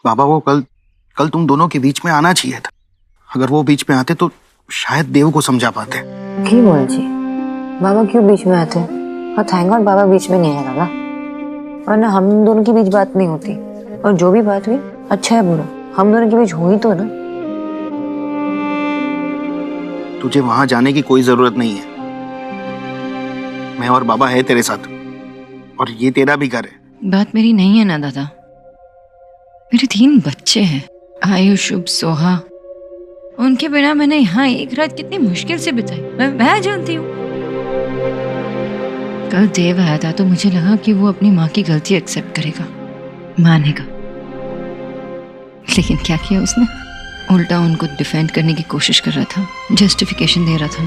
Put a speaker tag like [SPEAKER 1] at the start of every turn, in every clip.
[SPEAKER 1] बाबा वो कल कल तुम दोनों के बीच में आना चाहिए था। अगर वो बीच में आते तो शायद देव को समझा पाते।
[SPEAKER 2] की बोल जी, बाबा क्यों बीच में आते? और थैंक गॉड बाबा बीच में नहीं आएगा ना, वरना हम दोनों के बीच बात नहीं होती। और जो भी बात हुई, अच्छा है बुरा, हम दोनों के बीच हुई तो ना।
[SPEAKER 1] तुझे वहां जाने की कोई जरूरत नहीं है। मैं और बाबा है तेरे साथ, और ये तेरा भी घर है।
[SPEAKER 3] बात मेरी नहीं है ना दादा, मेरे 3 बच्चे हैं, आयुष, शुभ, सोहा। उनके बिना मैंने यहाँ एक रात कितनी मुश्किल से बिताई, मैं जानती हूँ। कल देव आया था तो मुझे लगा कि वो अपनी माँ की गलती एक्सेप्ट करेगा, मानेगा, लेकिन क्या किया उसने? उल्टा उनको डिफेंड करने की कोशिश कर रहा था, जस्टिफिकेशन दे रहा था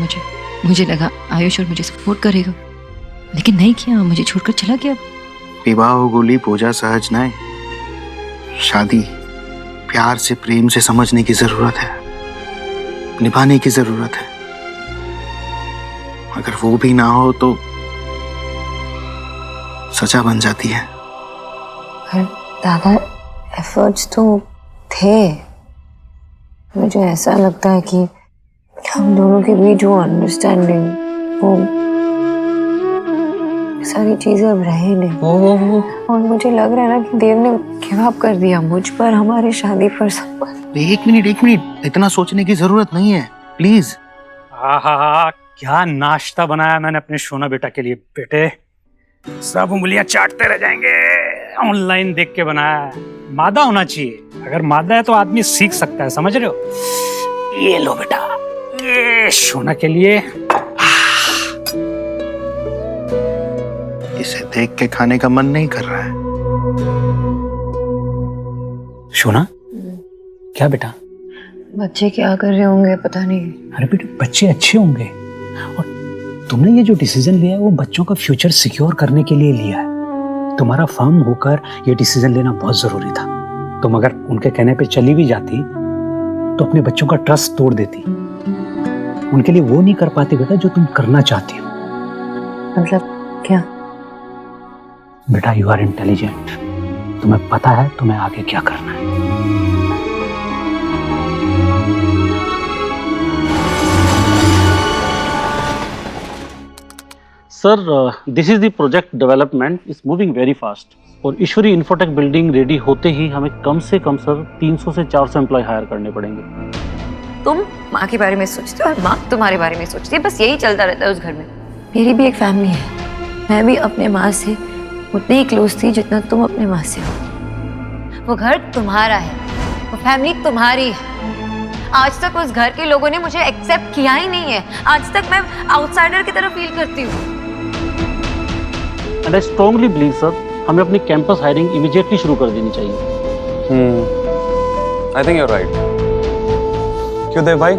[SPEAKER 3] मुझे लगा आयुष और मुझे सपोर्ट करेगा, लेकिन नहीं किया, मुझे छोड़कर चला गया।
[SPEAKER 1] विवाह गोली पूजा सहज न है। शादी प्यार से, प्रेम से समझने की जरूरत है, निभाने की जरूरत है। अगर वो भी ना हो तो सजा बन जाती है।
[SPEAKER 2] पर दादा एफर्ट्स तो थे। मुझे ऐसा लगता है कि हम दोनों के बीच वो अंडरस्टैंडिंग, वो सारी चीजें अब रहे नहीं। और मुझे लग रहा है ना कि देव ने गिव अप कर दिया मुझ पर, हमारी शादी पर, सब पर।
[SPEAKER 1] एक मिनट, इतना सोचने की जरूरत नहीं है, प्लीज।
[SPEAKER 4] आहा, क्या नाश्ता बनाया मैंने अपने सोना बेटा के लिए। बेटे सब उंगलियां चाटते रह जाएंगे, ऑनलाइन देख के बनाया है। मादा होना चाहिए, अगर मादा है तो आदमी सीख सकता है, समझ रहे हो? ये लो बेटा, ये सोना के लिए।
[SPEAKER 1] इसे देख के खाने का मन नहीं कर रहा है।
[SPEAKER 4] सोना, क्या बेटा?
[SPEAKER 2] बच्चे क्या कर रहे होंगे पता नहीं।
[SPEAKER 4] अरे बेटा, बच्चे अच्छे होंगे, और तुमने ये जो डिसीजन लिया है वो बच्चों का फ्यूचर सिक्योर करने के लिए लिया है। तुम्हारा फर्म होकर ये डिसीजन लेना बहुत जरूरी था। तुम अगर उनके कहने पे चली भी जाती तो अपने बच्चों का ट्रस्ट तोड़ देती। उनके लिए वो नहीं कर पाती बेटा जो तुम करना चाहती हो।
[SPEAKER 2] मतलब क्या?
[SPEAKER 4] बेटा, यू आर इंटेलिजेंट, तुम्हें पता है तुम्हें आगे क्या करना है।
[SPEAKER 5] Sir, this is the project development is moving very fast. और ईश्वरी इन्फोटेक बिल्डिंग रेडी होते ही हमें कम से कम सर 300 से 400 एम्प्लॉय हायर करने पड़ेंगे।
[SPEAKER 2] तुम माँ के बारे में सोचते हो और माँ तुम्हारे बारे में सोचती है, बस यही चलता रहता है उस घर में। मेरी भी एक फैमिली है, मैं भी अपने माँ से उतनी ही क्लोज थी जितना तुम अपने माँ से हो। वो घर तुम्हारा है, वो फैमिली तुम्हारी है। आज तक उस घर के लोगों ने मुझे एक्सेप्ट किया ही नहीं है। आज तक मैं आउटसाइडर की तरह फील करती हूँ।
[SPEAKER 5] And I strongly believe sir, हमें अपनी कैंपस हायरिंग इमीडिएटली शुरू कर देनी चाहिए।
[SPEAKER 6] I think you are right. क्यों देव भाई?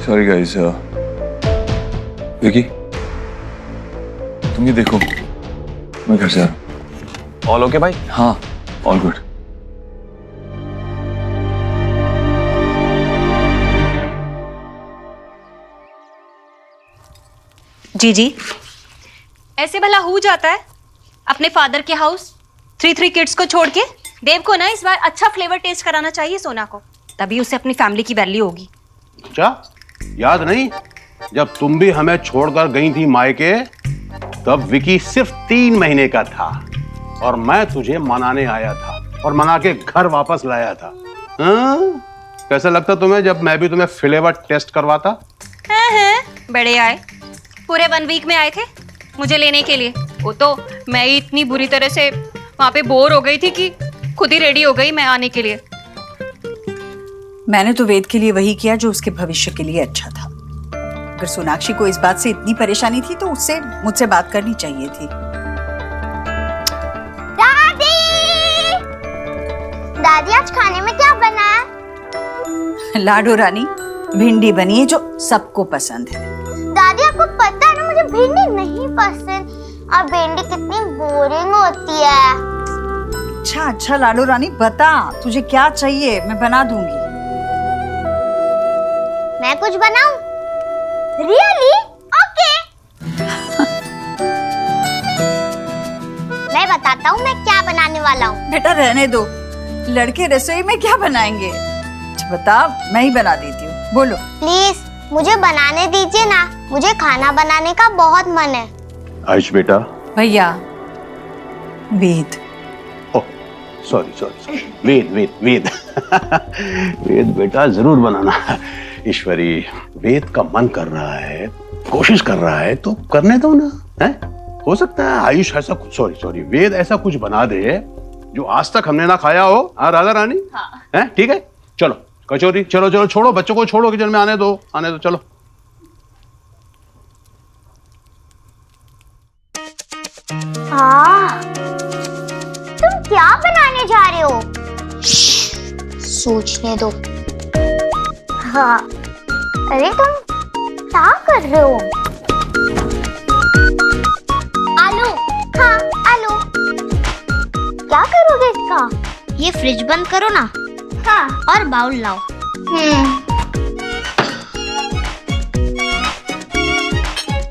[SPEAKER 6] Sorry guys. विकी, तुम ये देखो, मैं घर से आ रहा हूँ। ऑल ओके भाई? हाँ, ऑल गुड।
[SPEAKER 7] जी ऐसे भला हो जाता है अपने फादर के हाउस 3 किड्स को छोड़ के? देव को ना इस बार अच्छा फ्लेवर टेस्ट कराना चाहिए सोना को, तभी उसे अपनी फैमिली की वैल्यू होगी।
[SPEAKER 8] क्या याद नहीं, जब तुम भी हमें छोड़कर गई थी मायके, तब विकी सिर्फ 3 महीने का था और मैं तुझे मनाने आया था और मना के घर वापस लाया था। कैसा लगता तुम्हें जब मैं भी तुम्हें फ्लेवर टेस्ट करवाता?
[SPEAKER 7] बड़े आए, पूरे 1 वीक में आए थे मुझे लेने के लिए। वो तो मैं ही इतनी बुरी तरह से वहां पे बोर हो गई थी कि खुद ही रेडी हो गई मैं आने के लिए।
[SPEAKER 9] मैंने तो वेद के लिए वही किया जो उसके भविष्य के लिए अच्छा था। अगर सोनाक्षी को इस बात से इतनी परेशानी थी तो उससे मुझसे बात करनी चाहिए थी।
[SPEAKER 10] दादी आज खाने में क्या बना है?
[SPEAKER 9] लाडो रानी, भिंडी बनी है जो सबको पसंद है।
[SPEAKER 10] दादी आपको पता है ना मुझे भिंडी नहीं पसंद, और भिंडी कितनी बोरिंग होती है।
[SPEAKER 9] अच्छा लाडो रानी, बता तुझे क्या चाहिए, मैं बना दूंगी।
[SPEAKER 10] मैं कुछ बनाऊं? रियली? ओके। बताता हूँ मैं क्या बनाने वाला हूँ।
[SPEAKER 9] बेटा रहने दो, लड़के रसोई में क्या बनाएंगे? अच्छा बता, मैं ही बना देती हूँ, बोलो।
[SPEAKER 10] प्लीज मुझे बनाने दीजिए ना, मुझे खाना बनाने का बहुत मन है।
[SPEAKER 8] आयुष बेटा।
[SPEAKER 9] भैया, वेद।
[SPEAKER 8] ओह सॉरी सॉरी सॉरी, वेद वेद वेद वेद बेटा जरूर बनाना। ईश्वरी, वेद का मन कर रहा है, कोशिश कर रहा है तो करने दो ना, है? हो सकता है आयुष ऐसा कुछ, सॉरी सॉरी, वेद ऐसा कुछ बना दे जो आज तक हमने ना खाया हो। हाँ राधा रानी, है ठीक है। चलो कचौरी, चलो चलो छोड़ो, बच्चों को छोड़ो, किचन में आने दो चलो।
[SPEAKER 10] हाँ, तुम क्या बनाने जा रहे हो? सोचने दो। हाँ, अरे तुम क्या कर रहे हो? आलू, हाँ आलू। क्या करोगे इसका? ये फ्रिज बंद करो ना। हाँ, और बाउल लाओ।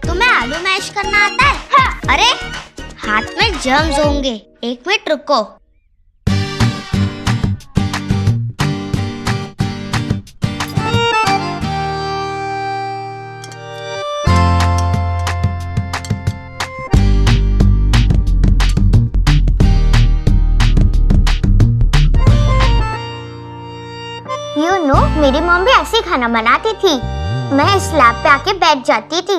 [SPEAKER 10] तुम्हें आलू मैश करना आता है? हाँ। अरे हाथ में जर्म्स होंगे, एक मिनट रुको। मेरी मॉम भी ऐसे ही खाना बनाती थी। मैं स्लैब पे आके बैठ जाती थी।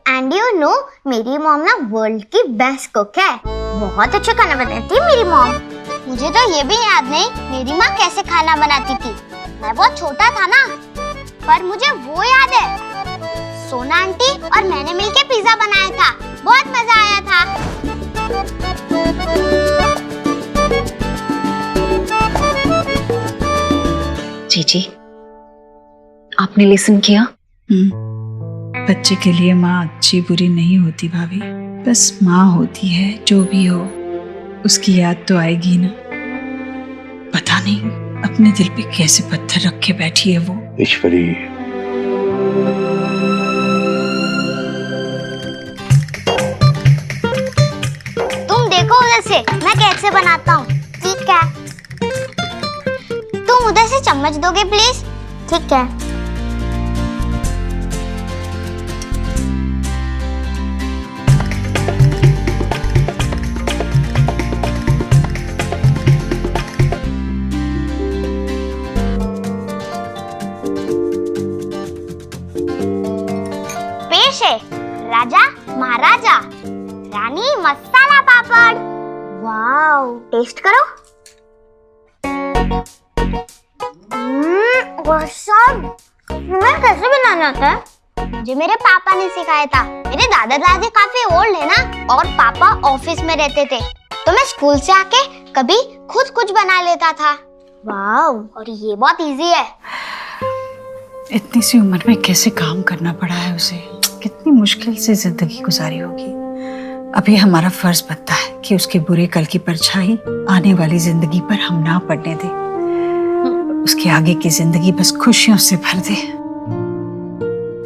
[SPEAKER 10] एंड यू नो, मेरी मॉम ना वर्ल्ड की बेस्ट कुक है। बहुत अच्छा खाना बनाती है मेरी मॉम। मुझे तो ये भी याद नहीं मेरी माँ कैसे खाना बनाती थी। मैं बहुत छोटा था ना, पर मुझे वो याद है, सोना आंटी और मैंने मिलके पिज्जा बनाया था। बहुत मजा आया था।
[SPEAKER 2] जीजी, आपने लिसन किया?
[SPEAKER 9] बच्चे के लिए माँ अच्छी बुरी नहीं होती भाभी, बस माँ होती है। जो भी हो उसकी याद तो आएगी ना। पता नहीं अपने दिल पे कैसे पत्थर रख के बैठी है वो।
[SPEAKER 8] ईश्वरी,
[SPEAKER 10] तुम देखो उधर से मैं कैसे बनाता हूँ। ठीक है, तुम उधर से चम्मच दोगे प्लीज? ठीक है। पेश है राजा महाराजा रानी मसाला पापड़। वाओ, टेस्ट करो। तुम्हें कैसे बनाना आता है? मुझे मेरे पापा ने सिखाया था। मेरे दादा दादी काफी ओल्ड है ना, और पापा ऑफिस में रहते थे, तो मैं स्कूल से आके कभी खुद कुछ बना लेता था। वाओ, और ये बहुत इजी है।
[SPEAKER 9] इतनी सी उम्र में कैसे काम करना पड़ा है उसे, कितनी मुश्किल से जिंदगी गुजारी होगी। अभी हमारा फर्ज बनता है कि उसके बुरे कल की परछाई आने वाली जिंदगी पर हम ना पड़ने दें। उसकी आगे की जिंदगी बस खुशियों से भर दे।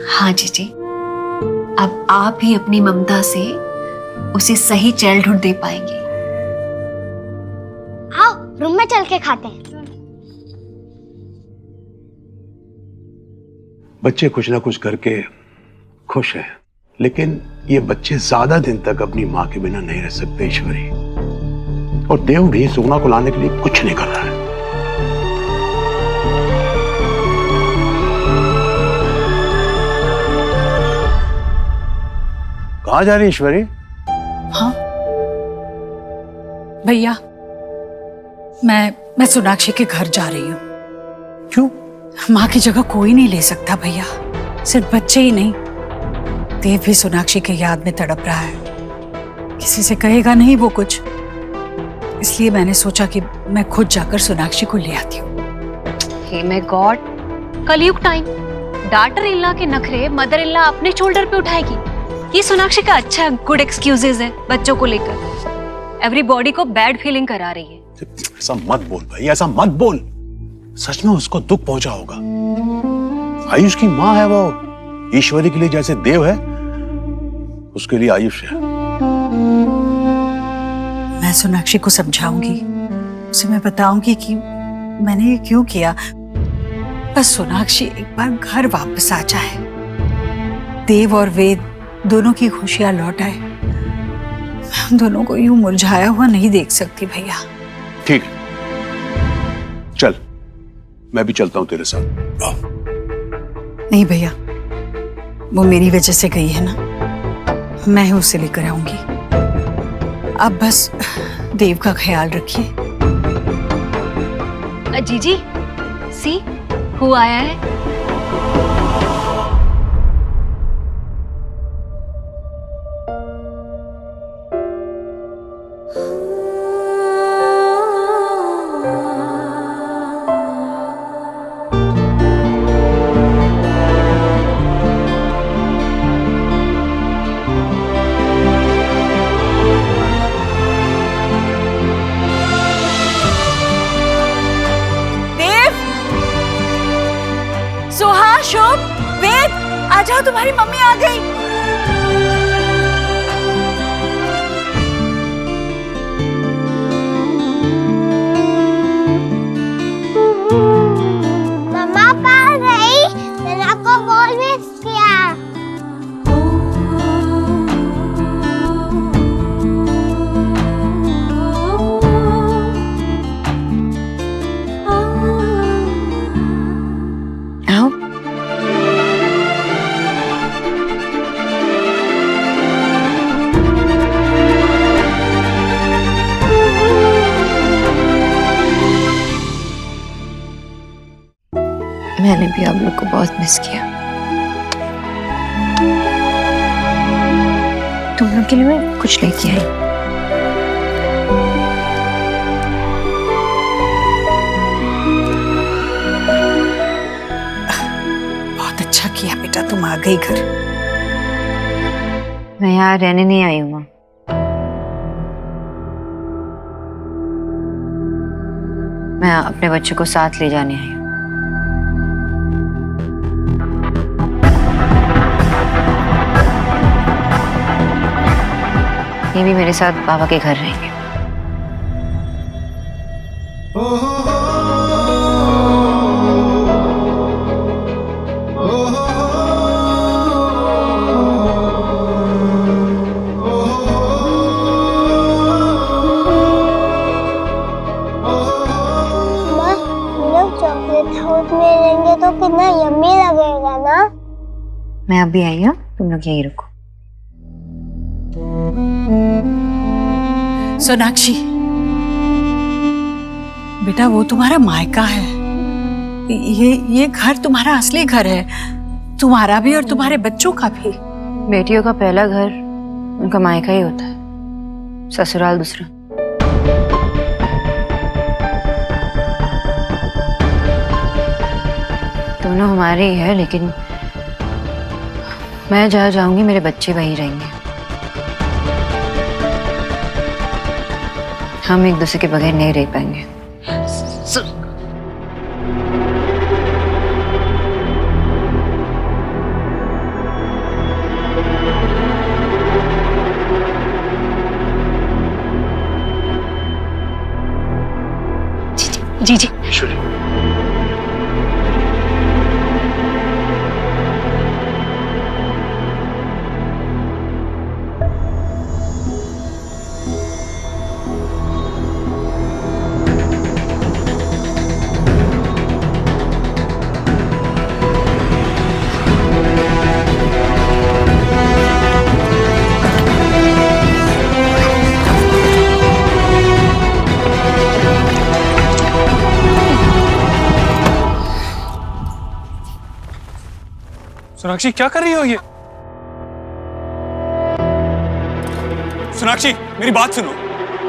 [SPEAKER 2] हाँ जीजी, अब आप ही अपनी ममता से उसे सही चाइल्डहुड दे पाएंगे।
[SPEAKER 10] आओ रूम में चल के खाते हैं।
[SPEAKER 8] बच्चे कुछ ना कुछ करके खुश हैं, लेकिन ये बच्चे ज्यादा दिन तक अपनी माँ के बिना नहीं रह सकते ईश्वरी। और देव भी सोना को लाने के लिए कुछ नहीं कर रहा है। कहाँ जा रही ईश्वरी?
[SPEAKER 9] हाँ भैया, मैं सोनाक्षी के घर जा रही हूँ।
[SPEAKER 8] क्यों?
[SPEAKER 9] माँ की जगह कोई नहीं ले सकता भैया। सिर्फ बच्चे ही नहीं, देव भी सोनाक्षी के याद में तड़प रहा है। किसी से कहेगा नहीं वो कुछ, इसलिए मैंने सोचा कि मैं खुद जाकर सोनाक्षी को ले आती हूँ।
[SPEAKER 7] हे माय गॉड, कलयुग टाइम। डॉटर इल्ला के नखरे मदर इल्ला अपने शोल्डर पे उठाएगी। ये सोनाक्षी का अच्छा गुड एक्सक्यूजेज है बच्चों को लेकर। एवरीबॉडी को बैड फीलिंग करा रही है।
[SPEAKER 8] ऐसा मत बोल भाई, ऐसा मत बोल। सच में उसको दुख पहुंचा होगा। आयुष की माँ है वो। ईश्वरी के लिए जैसे देव है, उसके लिए आयुष है।
[SPEAKER 9] मैं सोनाक्षी को समझाऊंगी, उसे मैं बताऊंगी कि मैंने ये क्यों किया। बस सोनाक्षी एक बार घर वापस आ जाए, देव और वेद दोनों की खुशियां लौट आए। मैं उन दोनों को यूं मुरझाया हुआ नहीं देख सकती भैया।
[SPEAKER 8] ठीक है, चल मैं भी चलता हूं तेरे साथ।
[SPEAKER 9] नहीं भैया, वो मेरी वजह से गई है ना, मैं ही उसे लेकर आऊंगी। अब बस देव का ख्याल रखिए।
[SPEAKER 7] जीजी सी हु आया है।
[SPEAKER 9] सोहा, शोभ, वेद, आ जाओ, तुम्हारी मम्मी आ गई।
[SPEAKER 10] मम्मा पास गई, मैंने आपको बॉल मिस किया।
[SPEAKER 2] आओ। मैंने भी आप लोग को बहुत मिस किया। तुम लोग के लिए मैं कुछ लेके आई।
[SPEAKER 9] बहुत अच्छा किया बेटा, तुम आ गई घर।
[SPEAKER 2] मैं यहाँ रहने नहीं आई हूँ माँ। मैं अपने बच्चे को साथ ले जाने आई हूँ। ये भी मेरे साथ बाबा के घर रहेंगे।
[SPEAKER 10] चॉकलेट हाउस में रहेंगे तो कितना यम्मी लगेगा ना।
[SPEAKER 2] मैं अभी आई हूँ, तुम लोग यहीं रुको।
[SPEAKER 9] सोनाक्षी बेटा, वो तुम्हारा मायका है। ये घर तुम्हारा असली घर है, तुम्हारा भी और तुम्हारे बच्चों का भी।
[SPEAKER 2] बेटियों का पहला घर उनका मायका ही होता है, ससुराल दूसरा। दोनों हमारे ही है, लेकिन मैं जहाँ जाऊंगी मेरे बच्चे वहीं रहेंगे। हम एक दूसरे के बगैर नहीं रह पाएंगे।
[SPEAKER 7] जी जी
[SPEAKER 6] सोनाक्षी क्या कर रही हो ये? सोनाक्षी मेरी बात सुनो,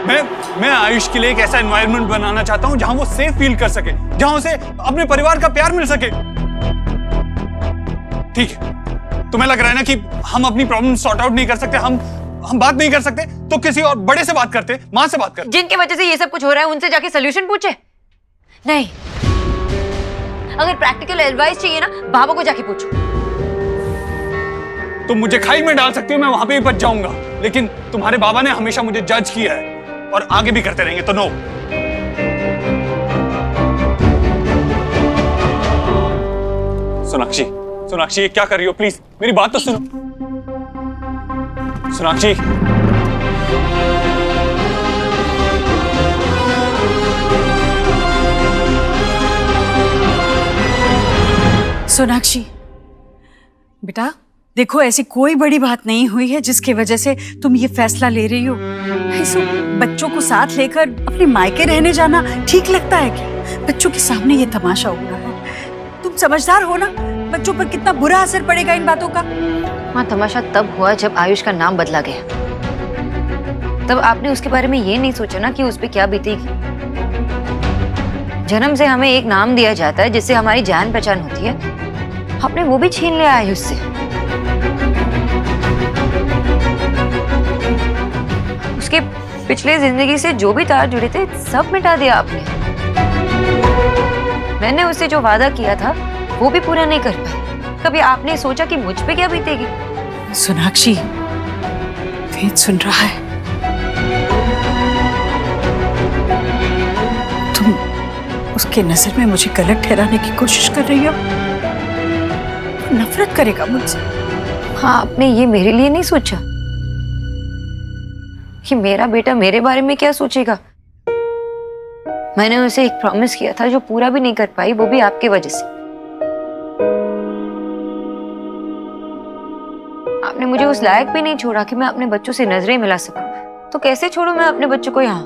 [SPEAKER 6] मैं आयुष के लिए एक ऐसा एनवायरनमेंट बनाना चाहता हूं जहां वो सेफ फील कर सके, जहां उसे अपने परिवार का प्यार मिल सके। ठीक है, तुम्हें लग रहा है ना कि हम अपनी प्रॉब्लम सॉर्ट आउट नहीं कर सकते, हम बात नहीं कर सकते, तो किसी और बड़े से बात करते, मां से बात करते।
[SPEAKER 2] जिनकी वजह से ये सब कुछ हो रहा है उनसे जाके सोल्यूशन पूछे? नहीं, अगर प्रैक्टिकल एडवाइस चाहिए ना, बाबा को जाके पूछो।
[SPEAKER 6] तुम मुझे खाई में डाल सकती हो, मैं वहां पे ही बच जाऊंगा, लेकिन तुम्हारे बाबा ने हमेशा मुझे जज किया है। और आगे भी करते रहेंगे, तो नो। सोनाक्षी, सोनाक्षी ये क्या कर रही हो? प्लीज मेरी बात तो सुनो। सोनाक्षी,
[SPEAKER 9] सोनाक्षी बेटा, देखो ऐसी कोई बड़ी बात नहीं हुई है जिसकी वजह से तुम ये फैसला ले रही हो। ऐसे बच्चों को साथ लेकर अपने मायके रहने जाना ठीक लगता है क्या? बच्चों के सामने ये तमाशा हो रहा है। तुम समझदार हो ना, बच्चों पर कितना बुरा असर पड़ेगा इन बातों का।
[SPEAKER 2] माँ, तमाशा तब हुआ जब आयुष का नाम बदला गया। तब आपने उसके बारे में ये नहीं सोचा ना कि उस पर क्या बीतेगी। जन्म से हमें एक नाम दिया जाता है जिससे हमारी जान पहचान होती है, आपने वो भी छीन लिया आयुष से। उसके पिछले जिंदगी से जो भी तार जुड़े थे सब मिटा दिया आपने। मैंने उससे जो वादा किया था वो भी पूरा नहीं कर पाई। कभी आपने सोचा कि मुझ पे क्या बीतेगी?
[SPEAKER 9] सोनाक्षी, वेद सुन रहा है। तुम उसके नजर में मुझे गलत ठहराने की कोशिश कर रही हो। नफरत करेगा मुझसे।
[SPEAKER 2] हाँ, आपने ये मेरे लिए नहीं सोचा कि मेरा बेटा मेरे बारे में क्या सोचेगा। मैंने उसे एक प्रॉमिस किया था जो पूरा भी नहीं कर पाई, वो भी आपकी वजह से। आपने मुझे उस लायक भी नहीं छोड़ा कि मैं अपने बच्चों से नजरें मिला सकूं। तो कैसे छोड़ूं मैं अपने बच्चों को यहाँ?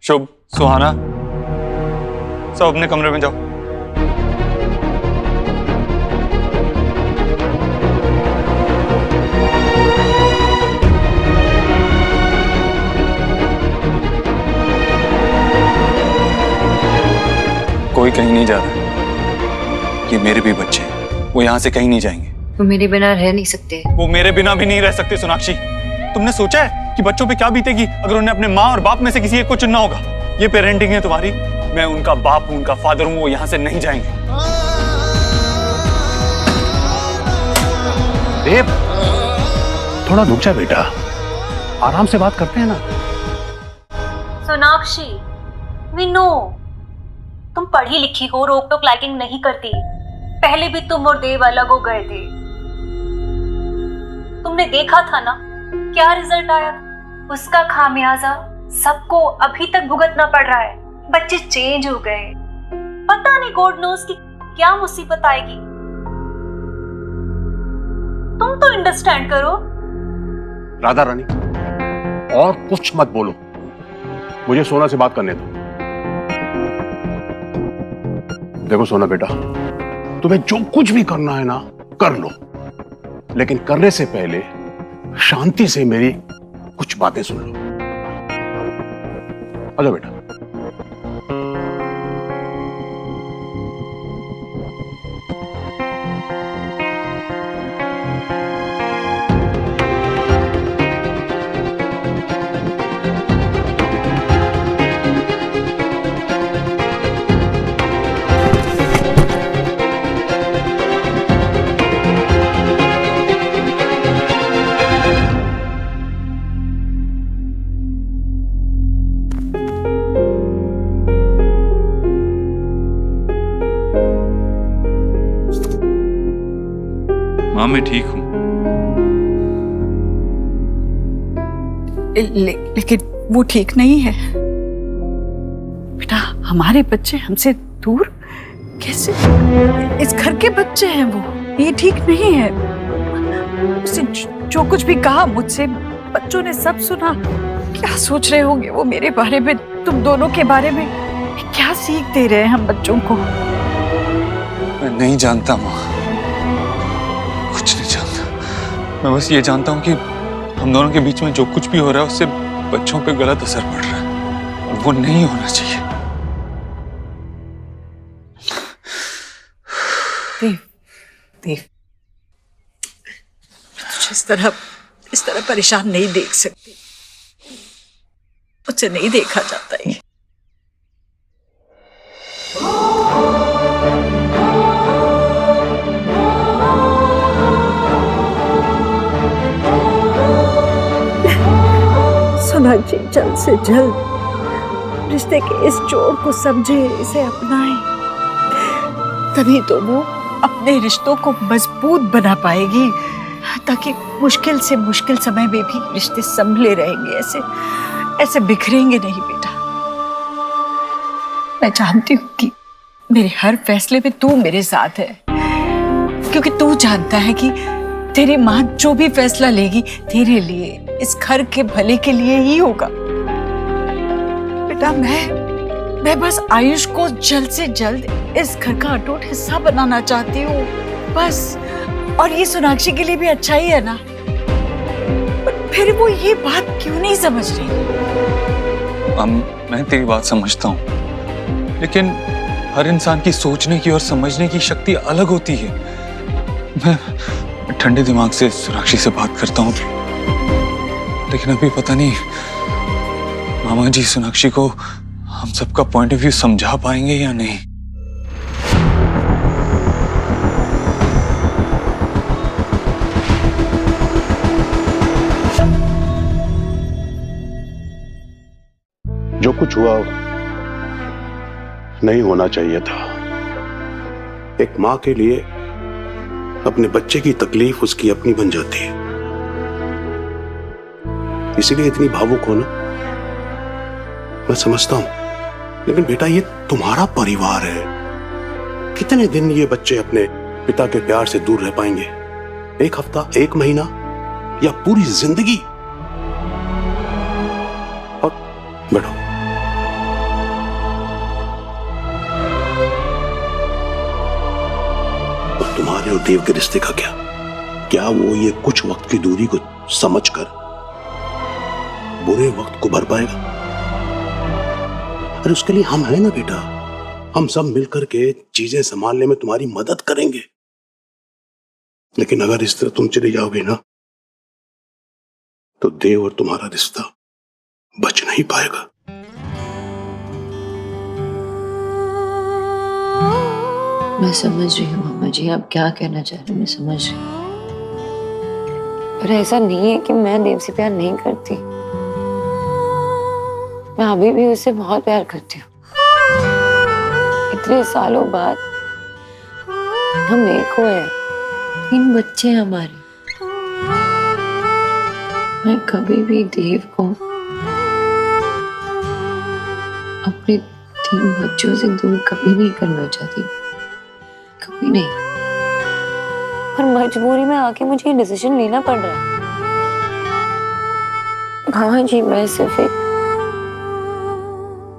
[SPEAKER 6] शुभ, सुहाना, सब अपने कमरे में जाओ। कोई कहीं नहीं जा रहा। ये मेरे भी बच्चे हैं, वो यहाँ से कहीं नहीं जाएंगे।
[SPEAKER 2] वो मेरे बिना रह नहीं सकते।
[SPEAKER 6] वो मेरे बिना भी नहीं रह सकते। सोनाक्षी, तुमने सोचा है कि बच्चों पे क्या बीतेगी अगर उन्हें अपने माँ और बाप में से किसी एक को चुनना होगा? ये पेरेंटिंग है तुम्हारी। मैं उनका बाप हूँ, उनका फादर हूँ, वो यहाँ से नहीं जाएंगे।
[SPEAKER 8] देव, थोड़ा रुक जा बेटा, आराम से बात करते हैं ना।
[SPEAKER 7] सोनाक्षी, वी नो तुम पढ़ी लिखी हो, रोक टोक लाइकिंग नहीं करती। पहले भी तुम और देव अलग हो गए थे। तुमने देखा था ना क्या रिजल्ट आया था। उसका खामियाजा सबको अभी तक भुगतना पड़ रहा है। बच्चे चेंज हो गए, पता नहीं गॉड नोस की क्या मुसीबत आएगी। तुम तो अंडरस्टैंड करो।
[SPEAKER 8] राधा रानी, और कुछ मत बोलो, मुझे सोना से बात करने दो। देखो सोना बेटा, तुम्हें जो कुछ भी करना है ना कर लो, लेकिन करने से पहले शांति से मेरी कुछ बातें सुन लो। आजा बेटा।
[SPEAKER 6] माँ, मैं ठीक हूँ।
[SPEAKER 9] लेकिन वो ठीक नहीं है बेटा। हमारे बच्चे हमसे दूर कैसे? इस घर के बच्चे हैं वो, ये ठीक नहीं है। उसे जो कुछ भी कहा मुझसे, बच्चों ने सब सुना। क्या सोच रहे होंगे वो मेरे बारे में, तुम दोनों के बारे में? क्या सीख दे रहे हैं हम बच्चों को?
[SPEAKER 6] मैं नहीं जानता माँ, कुछ नहीं जानता। मैं बस ये जानता हूँ कि हम दोनों के बीच में जो कुछ भी हो रहा है उससे बच्चों पे गलत असर पड़ रहा है, और वो नहीं होना चाहिए।
[SPEAKER 9] देव, देव, तुझे इस तरह परेशान नहीं देख सकती। मुझसे नहीं देखा जाता है। सोनाक्षी जल्द से जल्द रिश्ते के इस जोड़ को समझे, इसे अपनाए, तभी तो वो अपने रिश्तों को मजबूत बना पाएगी, ताकि मुश्किल से मुश्किल समय में भी रिश्ते संभले रहेंगे, ऐसे बिखरेंगे नहीं बेटा। मैं जानती हूँ कि मेरे हर फैसले में तू मेरे साथ है, क्योंकि तू जानता है कि तेरी माँ जो भी फैसला लेगी तेरे लिए, इस घर के भले के लिए ही होगा। बेटा मैं बस आयुष को जल्द से जल्द इस घर का अटूट हिस्सा बनाना चाहती हूँ, बस। और ये सोनाक्षी के लिए भी अच्छा ही है ना। पर फिर वो ये बात क्यों नहीं समझ रही?
[SPEAKER 6] मैं तेरी बात समझता हूँ, लेकिन हर इंसान की सोचने की और समझने की शक्ति अलग होती है। मैं ठंडे दिमाग से सोनाक्षी से बात करता हूँ, लेकिन अभी पता नहीं मामा जी सोनाक्षी को हम सबका पॉइंट ऑफ व्यू समझा पाएंगे या नहीं।
[SPEAKER 8] जो कुछ हुआ नहीं होना चाहिए था। एक मां के लिए अपने बच्चे की तकलीफ उसकी अपनी बन जाती है, इसीलिए इतनी भावुक हो ना। मैं समझता हूं, लेकिन बेटा ये तुम्हारा परिवार है। कितने दिन ये बच्चे अपने पिता के प्यार से दूर रह पाएंगे? एक हफ्ता, एक महीना, या पूरी जिंदगी? और बैठो। तुम्हारे और देव के रिश्ते का क्या वो ये कुछ वक्त की दूरी को समझकर बुरे वक्त को भर पाएगा? अरे उसके लिए हम हैं ना बेटा। हम सब मिलकर के चीजें संभालने में तुम्हारी मदद करेंगे। लेकिन अगर इस तरह तुम चले जाओगे ना, तो देव और तुम्हारा रिश्ता बच नहीं पाएगा।
[SPEAKER 2] मैं समझ रही हूँ मामा जी, आप क्या कहना चाह रहे हैं, मैं समझ रही हूँ। पर ऐसा नहीं है कि मैं देव से प्यार नहीं करती। मैं अभी भी उससे बहुत प्यार करती हूँ। इतने सालों बाद हम एक हुए हैं, 3 बच्चे हैं हमारे। मैं कभी भी देव को अपने 3 बच्चों से दूर कभी नहीं करना चाहती, कभी नहीं। पर मजबूरी में आके मुझे ये डिसीजन लेना पड़ रहा है। हाँ जी, मैं सिर्फ एक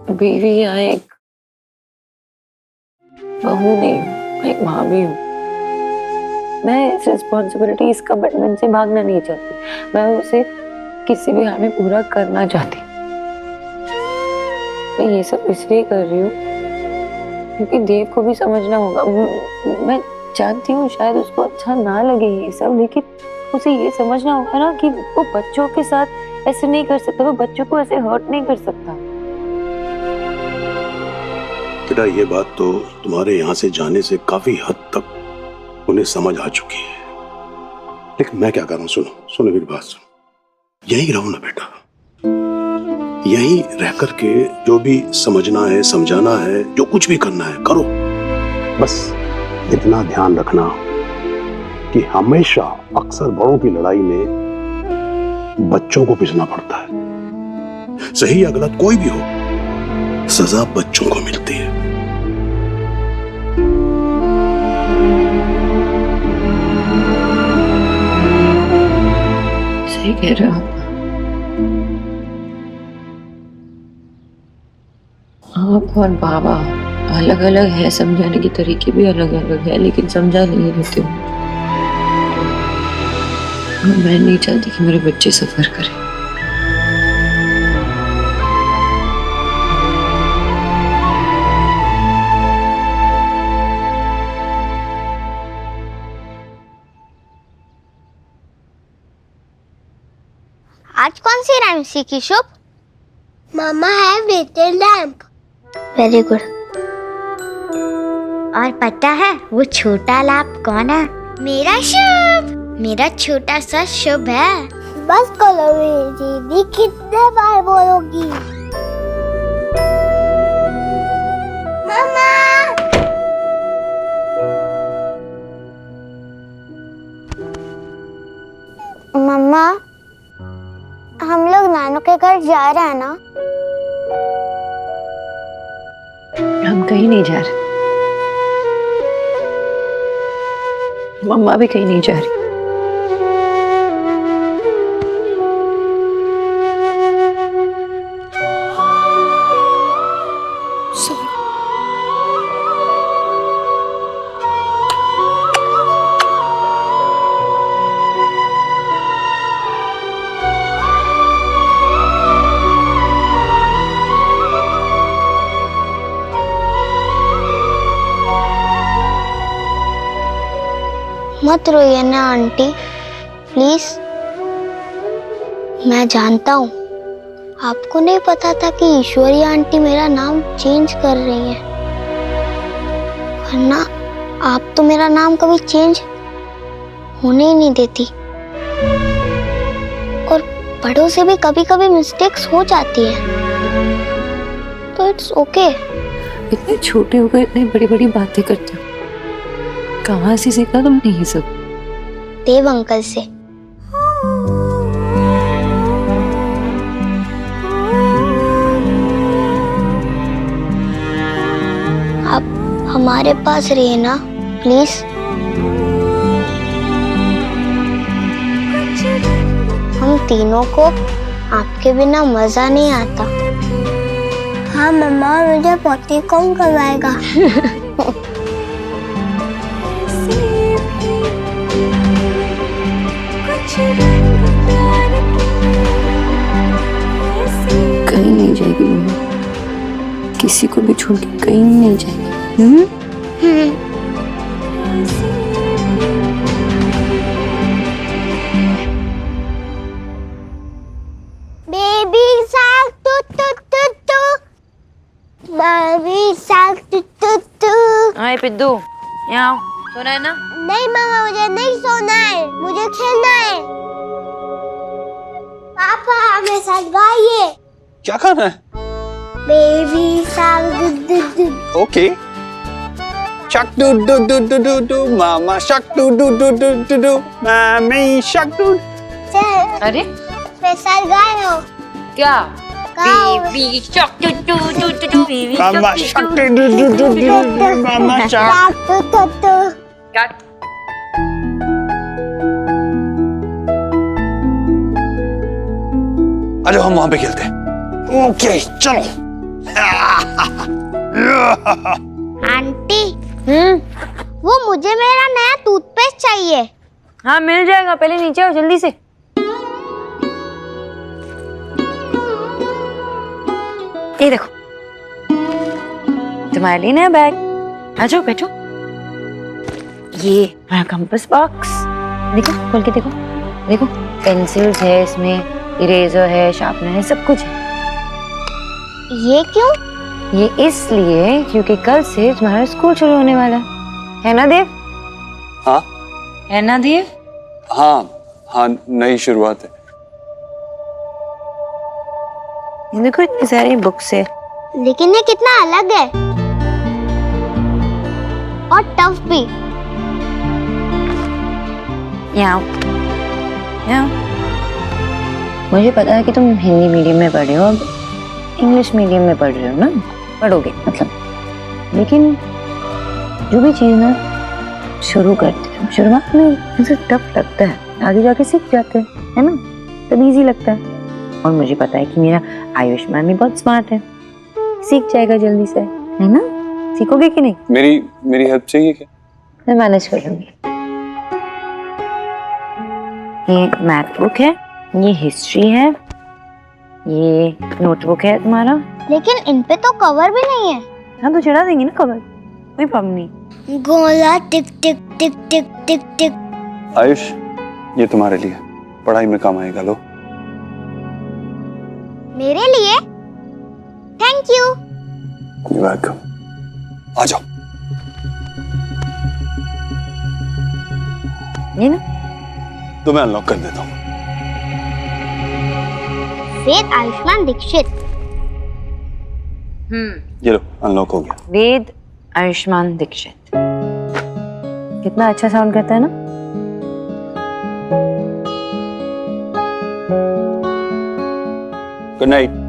[SPEAKER 2] बीवी या एक बहू नहीं, मैं एक माँ भी हूँ। मैं इस रिस्पॉन्सिबिलिटी, इस कमिटमेंट से भागना नहीं चाहती। मैं उसे किसी भी हाल में पूरा करना चाहती। मैं ये सब इसलिए कर रही हूँ क्योंकि देव को भी समझना होगा। मैं जानती हूँ शायद उसको अच्छा ना लगे ये सब, लेकिन उसे ये समझना होगा ना कि वो बच्चों के साथ ऐसे नहीं कर सकता, वो बच्चों को ऐसे हर्ट नहीं कर सकता।
[SPEAKER 8] बेटा ये बात तो तुम्हारे यहाँ से जाने से काफी हद तक उन्हें समझ आ चुकी है, लेकिन मैं क्या करूँ? सुनो मेरी बात सुनो। यहीं रहो ना बेटा, यहीं रह करके जो भी समझना है, समझाना है, जो कुछ भी करना है करो। बस इतना ध्यान रखना कि हमेशा अक्सर बड़ों की लड़ाई में बच्चों को पिसना पड़ता है। सही या गलत कोई भी हो, सजा बच्चों को मिलती है।
[SPEAKER 2] सही कह रहे हो आप और बाबा। अलग अलग है, समझाने के तरीके भी अलग अलग है, लेकिन समझा नहीं लेते हो। मैं नहीं चाहती कि मेरे बच्चे सफर करें।
[SPEAKER 10] आज कौन सी राइम सीखी शुभ? मामा है बेटे लैंप। Very good. और पता है वो छोटा लैंप कौन है? मेरा शुभ, मेरा छोटा सा शुभ है। बस करो दीदी, कितने बार बोलोगी? मम्मा। मम्मा, हम लोग नानू के घर जा रहे हैं ना?
[SPEAKER 2] हम कहीं नहीं जा रहे, मम्मा भी कहीं नहीं जा रही।
[SPEAKER 10] मत रोइए ना आंटी, प्लीज। मैं जानता हूँ आपको नहीं पता था कि ईश्वरी आंटी मेरा नाम चेंज कर रही है, वरना आप तो मेरा नाम कभी चेंज होने ही नहीं देती। और बड़ों से भी कभी कभी मिस्टेक्स हो जाती है, तो इट्स ओके।
[SPEAKER 2] इतने छोटे होकर इतनी बड़ी बड़ी बातें करते हो, कहाँ से सीखा तुमने ये सब?
[SPEAKER 10] देव अंकल से। आप हमारे पास रहिए ना प्लीज। हम तीनों को आपके बिना मजा नहीं आता। हाँ मम्मा, मुझे पोती कौन करवाएगा?
[SPEAKER 2] कहीं नहीं जाएगी मम्मा, किसी को भी छोड़ के कहीं नहीं जाएगी।
[SPEAKER 10] Baby shark doo doo doo doo, baby shark doo doo doo.
[SPEAKER 2] Hi Piddu, यहाँ आओ, सोना है ना?
[SPEAKER 10] नहीं मामा, मुझे नहीं सोना है, मुझे खेलना है। पापा हमें साथ गाइए।
[SPEAKER 6] क्या खाना है?
[SPEAKER 10] Baby shark doo doo doo.
[SPEAKER 6] Okay. Shark doo doo doo doo doo doo, mama shark doo doo doo doo doo doo, mommy shark do.
[SPEAKER 2] अरे
[SPEAKER 10] मेरे साथ गाए हो
[SPEAKER 2] क्या?
[SPEAKER 10] गाओ।
[SPEAKER 2] Baby shark doo doo doo doo doo, baby
[SPEAKER 6] mama shark doo doo doo doo doo, mama shark.
[SPEAKER 10] Shark doo doo doo.
[SPEAKER 6] अरे हम वहां पे खेलते हैं। ओके चलो।
[SPEAKER 10] आंटी, वो मुझे मेरा नया टूथपेस्ट चाहिए।
[SPEAKER 2] हाँ मिल जाएगा, पहले नीचे आओ जल्दी से। ये देखो तुम्हारे लिए नया बैग, आ जाओ बैठो। ये हमारा कंपास बॉक्स, देखो खोल के देखो। देखो पेंसिल्स है इसमें, इरेजर है, शार्पनर है, सब कुछ है।
[SPEAKER 10] ये क्यों?
[SPEAKER 2] ये इसलिए क्योंकि कल से तुम्हारा स्कूल शुरू होने वाला है ना देव?
[SPEAKER 6] हाँ
[SPEAKER 2] है ना देव?
[SPEAKER 6] हाँ हाँ, नई शुरुआत है।
[SPEAKER 2] ये देखो इतनी सारी बुक्स है,
[SPEAKER 10] लेकिन ये कितना अलग है और टफ भी।
[SPEAKER 2] यहाँ मुझे पता है कि तुम हिंदी मीडियम में पढ़ रहे हो, अब इंग्लिश मीडियम में पढ़ रहे हो ना, पढ़ोगे मतलब, लेकिन जो भी चीज़ ना शुरू करते हैं शुरुआत में मुझे टफ लगता है, आगे जाके सीख जाते हैं, है ना, तब इजी लगता है। और मुझे पता है कि मेरा आयुष्मान भी बहुत स्मार्ट है, सीख जाएगा जल्दी से, है ना? सीखोगे कि नहीं?
[SPEAKER 6] मेरी हेल्प चाहिए क्या?
[SPEAKER 2] मैं मैनेज कर लूंगी। ये मैथ बुक है, ये हिस्ट्री है, ये नोटबुक है तुम्हारा।
[SPEAKER 10] लेकिन इन पे तो कवर भी नहीं है।
[SPEAKER 2] हाँ तो चढ़ा देंगे ना कवर, कोई प्रॉब्लम नहीं।
[SPEAKER 10] गोला टिक टिक टिक टिक टिक टिक।
[SPEAKER 6] आयुष, ये तुम्हारे लिए, पढ़ाई में काम आएगा, लो।
[SPEAKER 10] मेरे लिए? Thank you.
[SPEAKER 6] वेलकम। आ जाओ।
[SPEAKER 2] ये ना
[SPEAKER 6] तो मैं अनलॉक कर देता हूँ।
[SPEAKER 10] वेद आयुष्मान दीक्षित।
[SPEAKER 6] ये लो, अनलॉक हो गया।
[SPEAKER 2] वेद आयुष्मान दीक्षित, कितना अच्छा साउंड करता है ना।
[SPEAKER 6] Good night.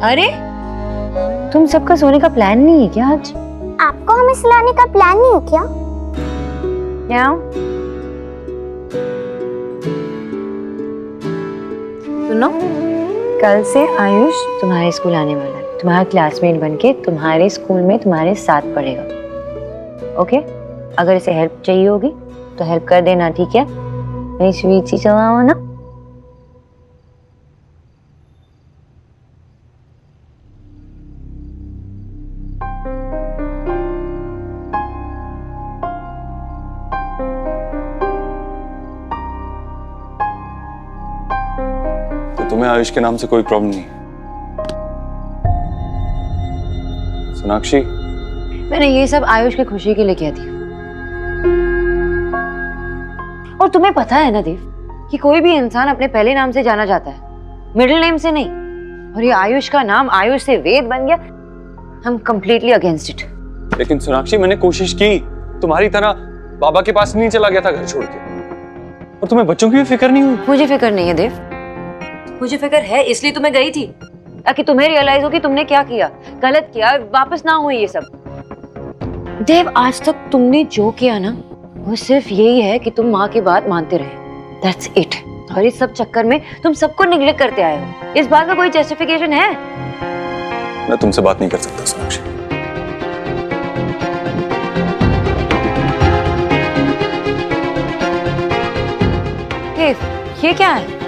[SPEAKER 2] अरे तुम सबका सोने का प्लान नहीं है क्या आज?
[SPEAKER 10] आपको हमें सुलाने का प्लान नहीं है क्या?
[SPEAKER 2] क्या? सुनो, कल से आयुष तुम्हारे स्कूल आने वाला है, तुम्हारा क्लासमेट बनके तुम्हारे स्कूल में तुम्हारे साथ पढ़ेगा। ओके? अगर इसे हेल्प चाहिए होगी तो हेल्प कर देना, ठीक है? मेरी स्वीट सी चलाओ ना।
[SPEAKER 6] तो तुम्हें आयुष के नाम से कोई प्रॉब्लम नहीं? सोनाक्षी,
[SPEAKER 2] मैंने ये सब आयुष की खुशी के लिए किया थी। और तुम्हें पता है ना देव कि कोई भी इंसान अपने पहले नाम से जाना जाता है, मिडिल नेम से नहीं। और ये आयुष का नाम आयुष से वेद बन गया। हम कंप्लीटली अगेंस्ट इट।
[SPEAKER 6] लेकिन सोनाक्षी, मैंने कोशिश की, तुम्हारी तरह बाबा के पास नहीं चला गया था घर छोड़ के। और तुम्हें बच्चों की भी फिक्र नहीं हुई?
[SPEAKER 2] मुझे फिक्र नहीं है देव, मुझे फिक्र है, इसलिए तुम्हें गई थी ताकि तुम्हें रियलाइज हो कि तुमने क्या किया, गलत किया, वापस ना हो ये सब। देव, आज तक तुमने जो किया ना वो सिर्फ यही है कि तुम माँ की बात मानते रहे। That's it. और इस सब चक्कर में तुम सबको निग्लेक्ट करते आए हो। इस बात का कोई जस्टिफिकेशन है?
[SPEAKER 6] मैं तुमसे बात नहीं कर सकता सोनाक्षी।
[SPEAKER 2] देव, ये क्या है?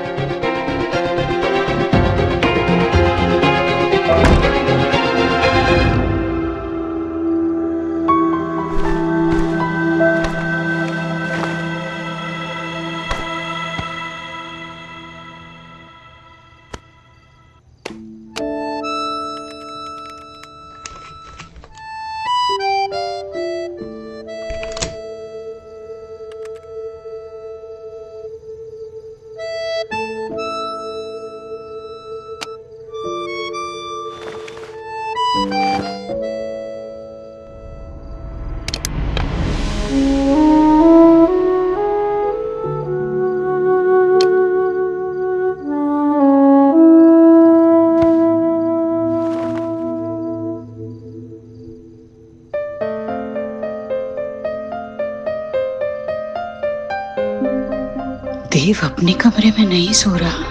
[SPEAKER 9] देव अपने कमरे में नहीं सो रहा।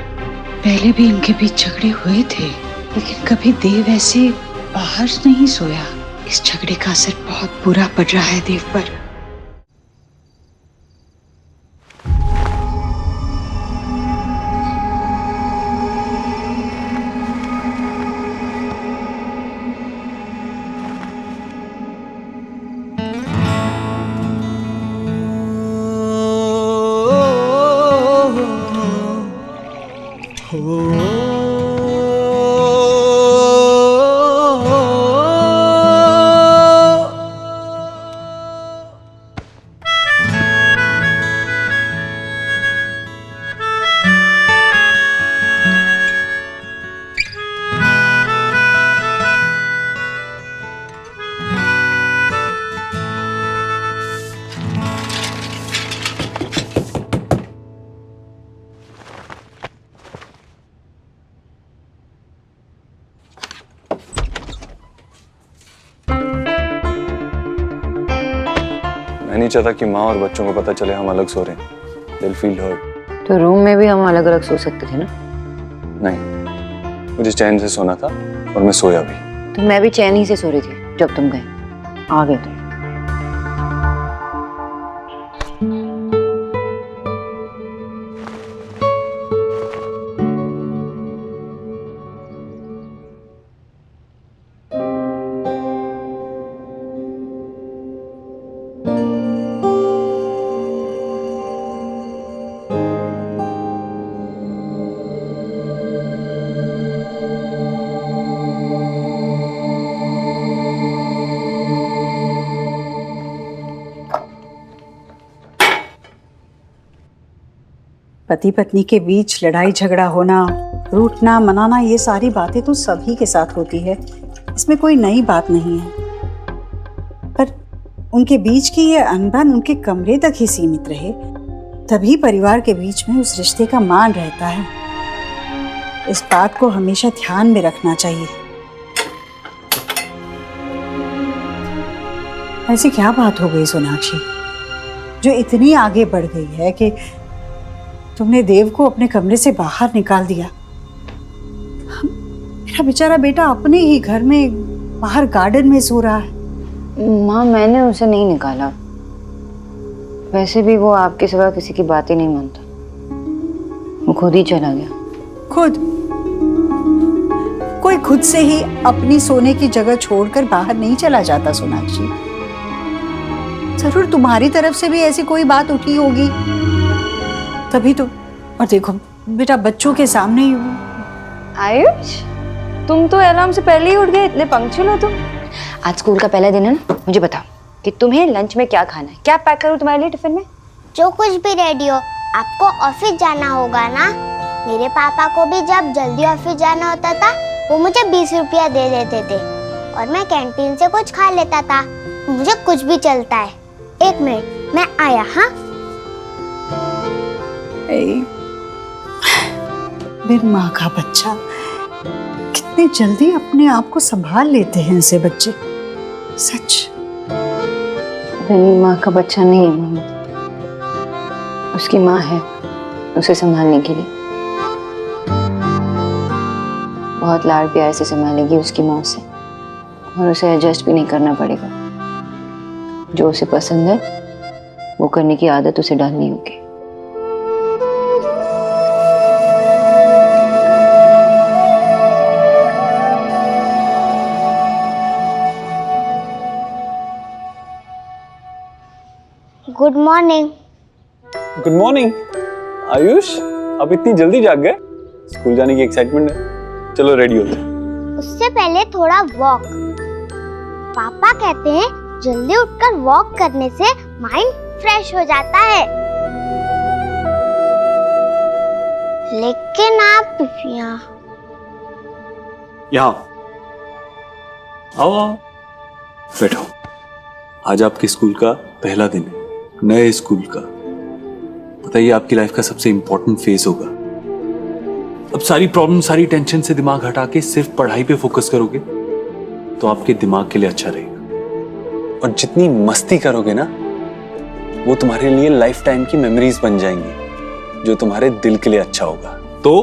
[SPEAKER 9] पहले भी इनके बीच झगड़े हुए थे, लेकिन कभी देव ऐसे बाहर नहीं सोया। इस झगड़े का असर बहुत बुरा पड़ रहा है देव पर।
[SPEAKER 6] मैं नहीं चाहता कि माँ और बच्चों को पता चले हम अलग सो रहे हैं। They'll feel hurt।
[SPEAKER 2] तो रूम में भी हम अलग अलग सो सकते थे ना?
[SPEAKER 6] नहीं, मुझे चैन से सोना था और मैं सोया भी।
[SPEAKER 2] तो मैं भी चैन ही से सो रही थी जब तुम गए। आ गए तुम।
[SPEAKER 9] पति पत्नी के बीच लड़ाई झगड़ा होना, रूठना मनाना, ये सारी बातें तो सभी के साथ होती है, इसमें कोई नई बात नहीं है। पर उनके बीच की ये अनबन उनके कमरे तक ही सीमित रहे, तभी परिवार के बीच में उस रिश्ते का मान रहता है। इस बात को हमेशा ध्यान में रखना चाहिए। ऐसी क्या बात हो गई सोनाक्षी जो इतनी आगे बढ़ गई है कि तुमने देव को अपने कमरे से बाहर निकाल दिया? मेरा बेचारा बेटा अपने ही घर में बाहर गार्डन में सो रहा है।
[SPEAKER 2] माँ, मैंने उसे नहीं निकाला। वैसे भी वो आपके सिवा किसी की बात ही नहीं मानता। वो खुद ही चला गया।
[SPEAKER 9] खुद? कोई खुद से ही अपनी सोने की जगह छोड़कर बाहर नहीं चला जाता सोनाक्षी। जरूर तुम्हारी तरफ से भी ऐसी कोई बात उठी होगी, तभी तो। और देखो बेटा, बच्चों के सामने ही।
[SPEAKER 2] आयुष, तुम तो अलार्म से पहले ही उठ गए, इतने पंक्चुअल हो तुम। आज स्कूल का पहला दिन है ना, मुझे बताओ कि तुम्हें लंच में क्या खाना है? क्या पैक करूं तुम्हारे लिए टिफिन में?
[SPEAKER 10] जो कुछ भी रेडी हो। आपको ऑफिस जाना होगा ना? मेरे पापा को भी जब जल्दी ऑफिस जाना होता था वो मुझे 20 रुपया दे देते थे और मैं कैंटीन से कुछ खा लेता था। मुझे कुछ भी चलता है। 1 मिनट, मैं आया। हाँ,
[SPEAKER 9] मेरी माँ का बच्चा, कितने जल्दी अपने आप को संभाल लेते हैं ऐसे बच्चे। सच।
[SPEAKER 2] मेरी माँ का बच्चा नहीं है मोहम्मद, उसकी माँ है उसे संभालने के लिए। बहुत लाड़ प्यार से संभालेगी उसकी माँ से, और उसे एडजस्ट भी नहीं करना पड़ेगा। जो उसे पसंद है वो करने की आदत उसे डालनी होगी।
[SPEAKER 10] Good morning.
[SPEAKER 6] Good morning. Ayush, आप इतनी जल्दी जाग गए? स्कूल जाने की एक्साइटमेंट है। चलो रेडी होते हैं।
[SPEAKER 10] उससे पहले थोड़ा वॉक। पापा कहते हैं जल्दी उठकर वॉक करने से माइंड फ्रेश हो जाता है। लेकिन आप
[SPEAKER 6] यहाँ आओ, बैठो। आज आपके स्कूल का पहला दिन है, नए स्कूल का। बताइए, आपकी लाइफ का सबसे इंपॉर्टेंट फेज होगा। अब सारी प्रॉब्लम, सारी टेंशन से दिमाग हटा के सिर्फ पढ़ाई पे फोकस करोगे तो आपके दिमाग के लिए अच्छा रहेगा। और जितनी मस्ती करोगे ना, वो तुम्हारे लिए लाइफ टाइम की मेमोरीज बन जाएंगी, जो तुम्हारे दिल के लिए अच्छा होगा। तो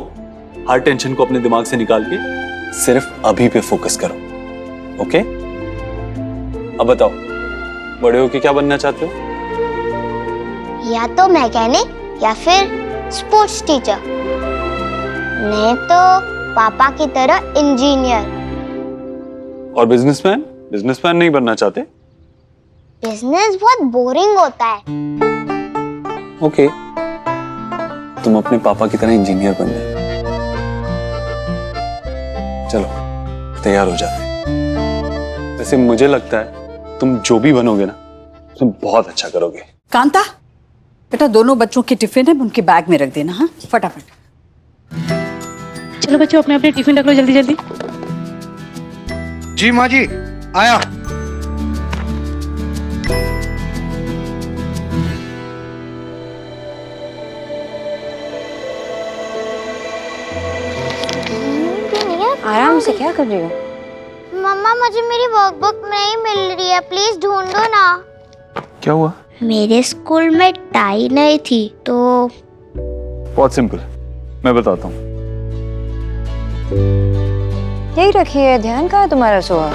[SPEAKER 6] हर टेंशन को अपने दिमाग से निकाल के सिर्फ अभी पे फोकस करो। ओके? अब बताओ, बड़े होके क्या बनना चाहते हो?
[SPEAKER 10] या तो मैकेनिक या फिर स्पोर्ट्स टीचर, नहीं तो पापा की तरह इंजीनियर।
[SPEAKER 6] और बिजनेसमैन? बिजनेसमैन नहीं बनना चाहते?
[SPEAKER 10] बिजनेस बहुत बोरिंग होता है।
[SPEAKER 6] ओके, तुम अपने पापा की तरह इंजीनियर बन जाओ। चलो तैयार हो जाते हैं। वैसे मुझे लगता है तुम जो भी बनोगे ना, तुम बहुत अच्छा करोगे।
[SPEAKER 9] कांता, बेटा दोनों बच्चों के टिफिन है, उनके बैग में रख देना। हाँ, फटाफट।
[SPEAKER 11] चलो बच्चों, अपने अपने टिफिन रख लो जल्दी जल्दी।
[SPEAKER 1] जी माँ जी, आया।
[SPEAKER 2] आराम से क्या कर रही हो?
[SPEAKER 10] मम्मा, मुझे मेरी वर्कबुक नहीं मिल रही है, प्लीज ढूंढो ना।
[SPEAKER 6] क्या हुआ?
[SPEAKER 10] मेरे स्कूल में टाई नहीं थी तो।
[SPEAKER 6] बहुत सिंपल, मैं बताता हूँ।
[SPEAKER 2] यही रखी है, ध्यान कहाँ है तुम्हारा सोहा?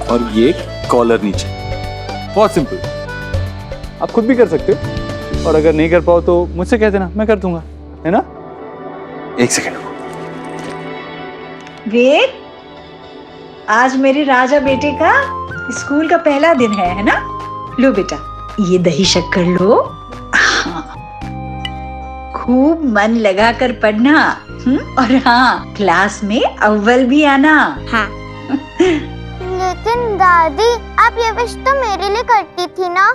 [SPEAKER 6] और ये कॉलर नीचे। बहुत सिंपल, आप खुद भी कर सकते हो, और अगर नहीं कर पाओ तो मुझसे कह देना, मैं कर दूंगा, है ना? एक सेकेंड।
[SPEAKER 9] वेद, आज मेरे राजा बेटे का स्कूल का पहला दिन है ना? लो बेटा, ये दही शक्कर लो। हाँ, खूब मन लगा कर पढ़ना। और हाँ, क्लास में अव्वल भी आना।
[SPEAKER 10] हाँ। लेकिन दादी, आप ये विश तो मेरे लिए करती थी ना?